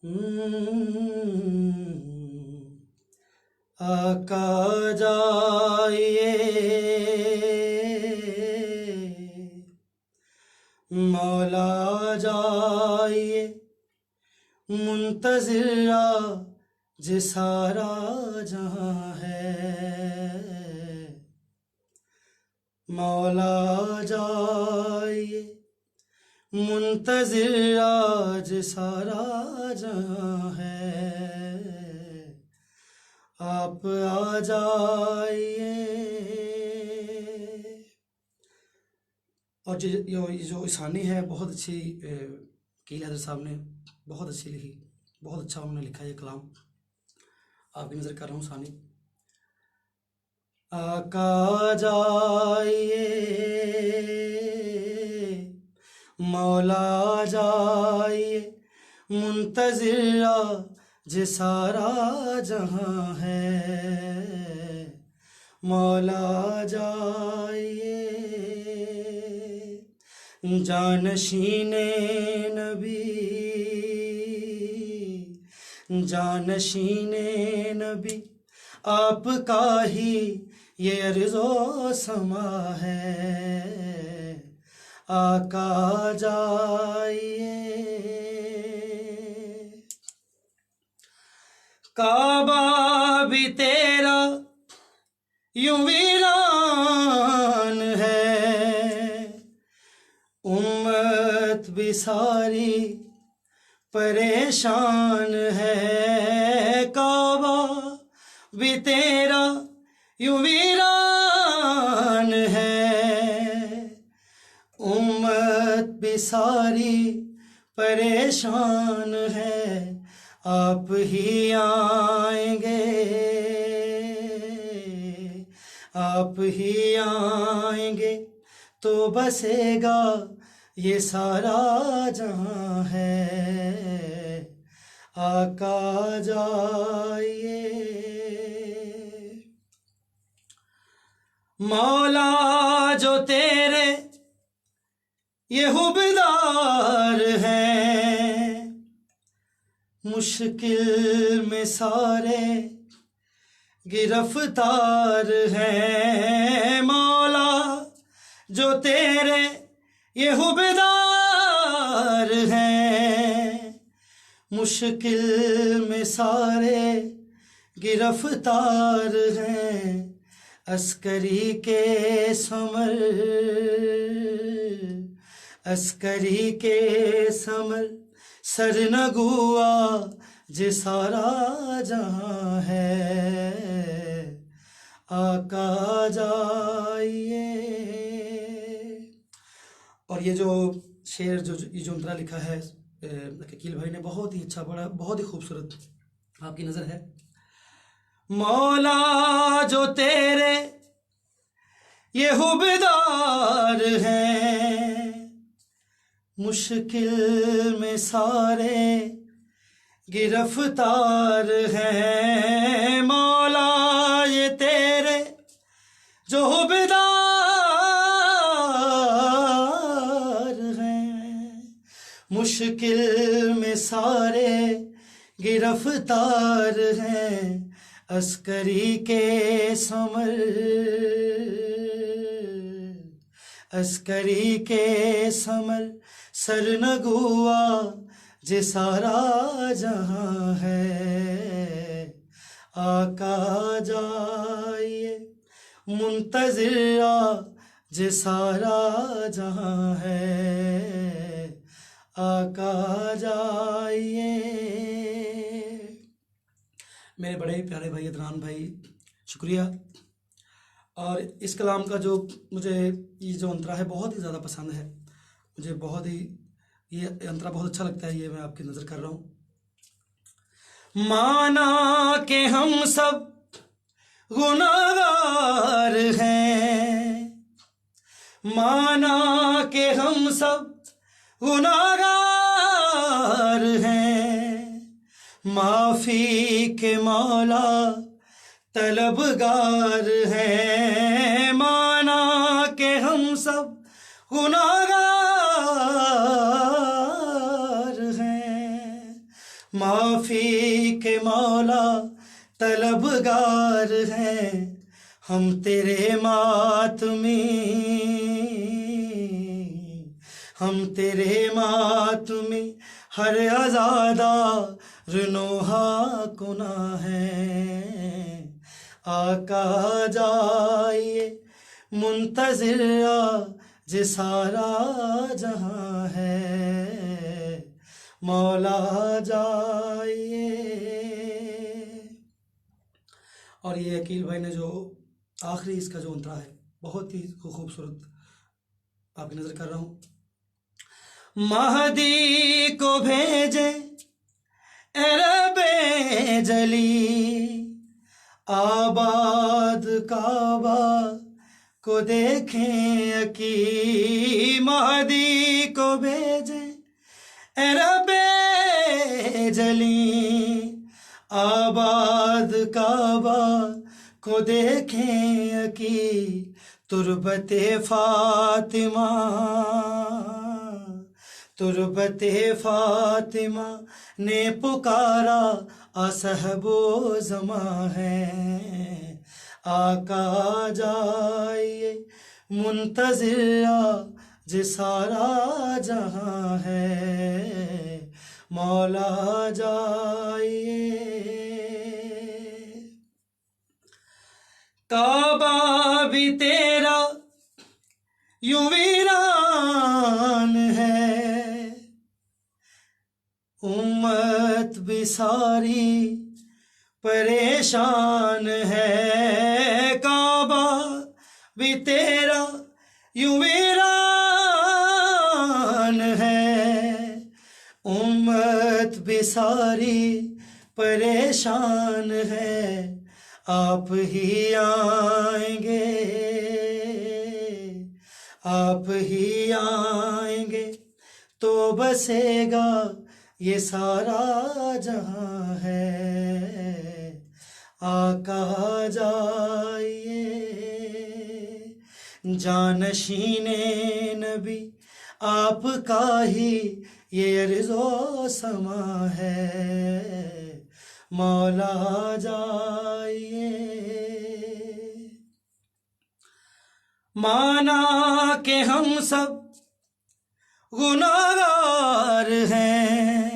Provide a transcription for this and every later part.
हम्म, आका जाइए, मौला जाइए, मुंतज़िर आज सारा जहां है। मौला जाइए, मुंतज़िर आज सारा जहां है। आप आ जाइए। और जो ईसानी है बहुत अच्छी कील हैदर साहब ने बहुत अच्छी लिखी, बहुत अच्छा उन्होंने लिखा ये कलाम। आपकी नज़र कर रहा हूँ सानी। आका जाइए, मौला जाइए, मुंतज़िर आज सारा जहां है। मौला जाइए, जानशीने नबी, जानशीने नबी, आपका ही ये अर्ज़ो समा है। आका जाइए। काबा भी तेरा यूं वीरान है, उम्मत भी सारी परेशान है। काबा भी तेरा यूं वीरान है, उम्मत भी सारी परेशान है। आप ही आएंगे, आप ही आएंगे तो बसेगा ये सारा जहां है। आका जाइए। मौला जो तेरे ये हुबदार हैं, मुश्किल में सारे गिरफ्तार हैं। मौला जो तेरे ये हुबदार हैं, मुश्किल में सारे गिरफ्तार हैं। अस्करी के समर, अस्करी के समर, सरनगुआ जे सारा जहां है। आका जाइए। और ये जो शेर ये जो अंतरा लिखा है अकील भाई ने, बहुत ही अच्छा, बड़ा बहुत ही खूबसूरत। आपकी नज़र है। मौला जो तेरे ये हुबदार हैं, मुश्किल में सारे गिरफ्तार हैं। मौला ये तेरे जो हुबदार हैं, मुश्किल में सारे गिरफ्तार हैं। अस्करी के समर, अस्करी के समर, सरनगुआ जे सारा जहां है। आका जाइए, मुंतज़िर जे सारा जहां है। आका जाइए। मेरे बड़े ही प्यारे भाई अदनान भाई, शुक्रिया। और इस कलाम का जो मुझे ये जो अंतरा है बहुत ही ज़्यादा पसंद है, मुझे बहुत ही ये अंतरा बहुत अच्छा लगता है। ये मैं आपकी नज़र कर रहा हूँ। माना के हम सब गुनाहगार हैं, माना के हम सब गुनाहगार हैं, माफ़ी के मौला तलबगार हैं। माना के हम सब गुनाहगार हैं, माफी के मौला तलबगार हैं हम तेरे मातमी, हम तेरे मातमी हर आज़ादा रुनोहा कुना है। आका जाइए मुंतज़िर जे सारा जहां है, मौला जाइए। और ये अकील भाई ने जो आखिरी इसका जो अंतरा है बहुत ही खूबसूरत आपकी नज़र कर रहा हूँ। महदी को भेजे अरबे जली, आबाद काबा को देखें अकी। महदी को भेजे अरबे जली, आबाद काबा को देखें अकी। तुरबते फातिमा, तुरबते फातिमा ने पुकारा असहबो जमा है। आका जाइए मुंतज़िर जे सारा जहां है, मौला जाइए। काबा भी तेरा यूं वीरान है, उम्मत भी सारी परेशान है। काबा भी तेरा यूं वीरान है, उम्मत भी सारी परेशान है। आप ही आएंगे, आप ही आएंगे तो बसेगा ये सारा जहां है। आका जाइए जानशीने नबी आपका ही ये अर्ज़ो समा है, मौला जाइए। माना के हम सब गुनाहगार हैं,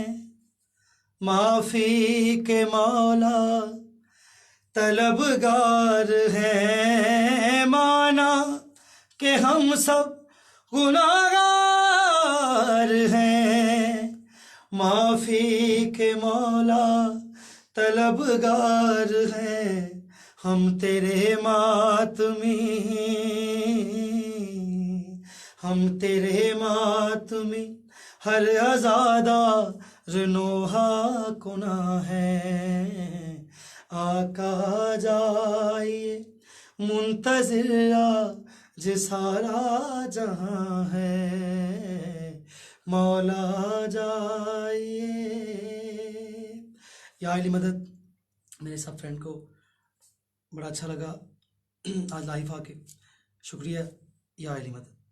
माफी के मौला तलबगार हैं। माना के हम सब गुनाहगार हैं, माफी के मौला तलबगार हैं। हम तेरे मातमी, हम तेरे मातमी हर आज़ादा रुनोहा कुना है। आका जाइए मुंतज़िर जे सारा जहां है, मौला जाइए। या अली मदद मेरे सब फ्रेंड को बड़ा अच्छा लगा आज लाइव आके। शुक्रिया या अली मदद।